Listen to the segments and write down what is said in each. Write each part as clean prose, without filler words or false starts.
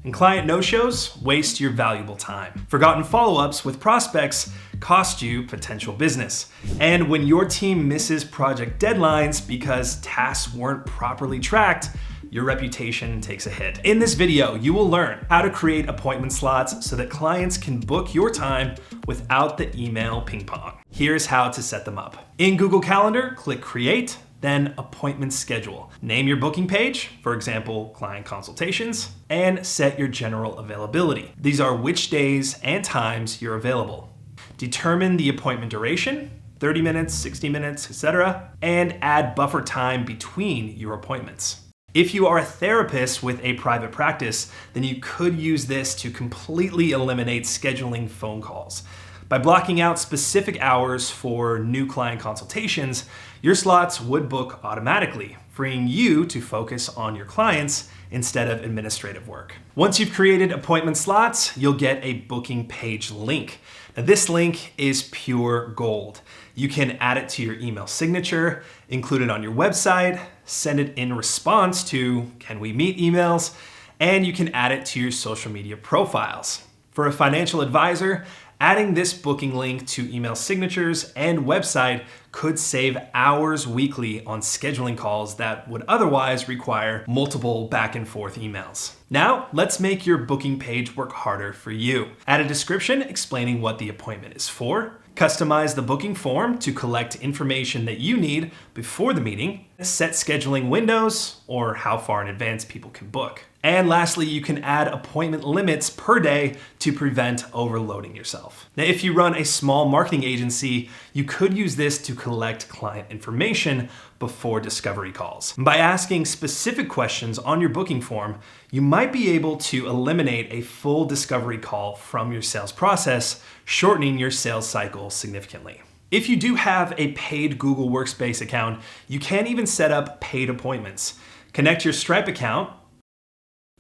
And client no-shows waste your valuable time. Forgotten follow-ups with prospects cost you potential business. And when your team misses project deadlines because tasks weren't properly tracked, your reputation takes a hit. In this video, you will learn how to create appointment slots so that clients can book your time without the email ping pong. Here's how to set them up. In Google Calendar, click Create, then Appointment Schedule. Name your booking page, for example, client consultations, and set your general availability. These are which days and times you're available. Determine the appointment duration, 30 minutes, 60 minutes, etc., and add buffer time between your appointments. If you are a therapist with a private practice, then you could use this to completely eliminate scheduling phone calls. By blocking out specific hours for new client consultations, your slots would book automatically, freeing you to focus on your clients instead of administrative work. Once you've created appointment slots, you'll get a booking page link. Now, this link is pure gold. You can add it to your email signature, include it on your website, send it in response to "Can we meet?" emails, and you can add it to your social media profiles. For a financial advisor, adding this booking link to email signatures and website could save hours weekly on scheduling calls that would otherwise require multiple back and forth emails. Now, let's make your booking page work harder for you. Add a description explaining what the appointment is for. Customize the booking form to collect information that you need before the meeting. Set scheduling windows or how far in advance people can book. And lastly, you can add appointment limits per day to prevent overloading yourself. Now, if you run a small marketing agency, you could use this to collect client information before discovery calls. By asking specific questions on your booking form, you might be able to eliminate a full discovery call from your sales process, shortening your sales cycle significantly. If you do have a paid Google Workspace account, you can even set up paid appointments. Connect your Stripe account,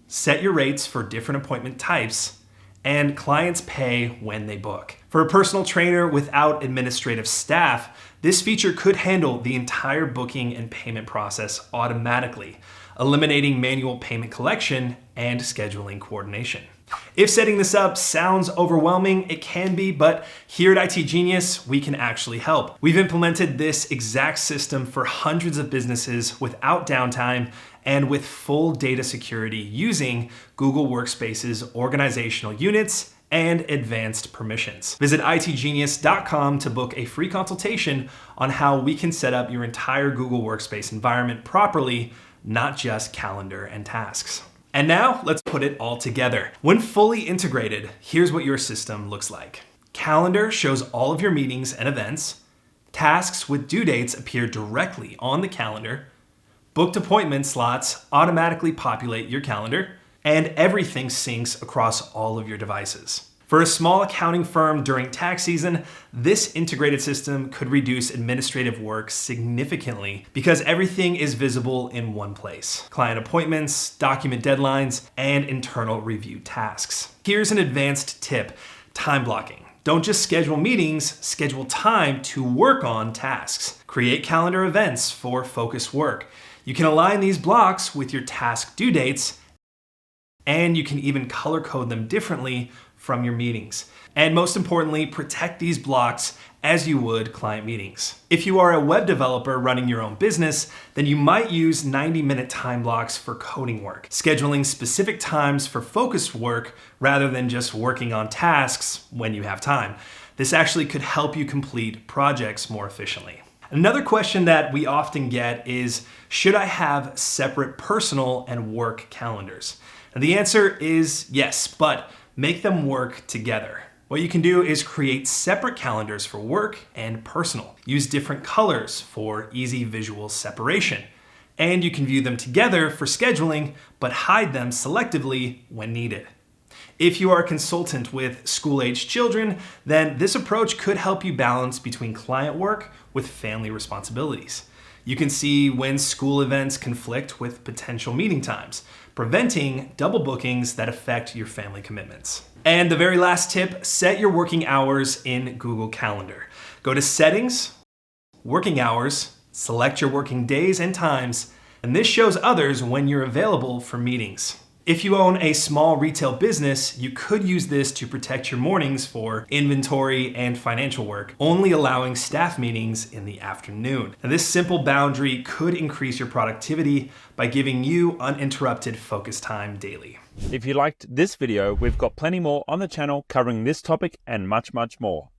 set your rates for different appointment types, and clients pay when they book. For a personal trainer without administrative staff, this feature could handle the entire booking and payment process automatically, eliminating manual payment collection and scheduling coordination. If setting this up sounds overwhelming, it can be, but here at itGenius, we can actually help. We've implemented this exact system for hundreds of businesses without downtime and with full data security using Google Workspace's organizational units and advanced permissions. Visit itgenius.com to book a free consultation on how we can set up your entire Google Workspace environment properly, not just calendar and tasks. And now let's put it all together. When fully integrated, here's what your system looks like. Calendar shows all of your meetings and events. Tasks with due dates appear directly on the calendar. Booked appointment slots automatically populate your calendar, and everything syncs across all of your devices. For a small accounting firm during tax season, this integrated system could reduce administrative work significantly because everything is visible in one place. Client appointments, document deadlines, and internal review tasks. Here's an advanced tip: time blocking. Don't just schedule meetings, schedule time to work on tasks. Create calendar events for focused work. You can align these blocks with your task due dates, and you can even color code them differently from your meetings. And most importantly, protect these blocks as you would client meetings. If you are a web developer running your own business, then you might use 90-minute time blocks for coding work, scheduling specific times for focused work rather than just working on tasks when you have time. This actually could help you complete projects more efficiently. Another question that we often get is, should I have separate personal and work calendars? And the answer is yes, but make them work together. What you can do is create separate calendars for work and personal. Use different colors for easy visual separation. And you can view them together for scheduling, but hide them selectively when needed. If you are a consultant with school-aged children, then this approach could help you balance between client work with family responsibilities. You can see when school events conflict with potential meeting times, preventing double bookings that affect your family commitments. And the very last tip, set your working hours in Google Calendar. Go to Settings, Working Hours, select your working days and times, and this shows others when you're available for meetings. If you own a small retail business, you could use this to protect your mornings for inventory and financial work, only allowing staff meetings in the afternoon. Now, this simple boundary could increase your productivity by giving you uninterrupted focus time daily. If you liked this video, we've got plenty more on the channel covering this topic and much, much more.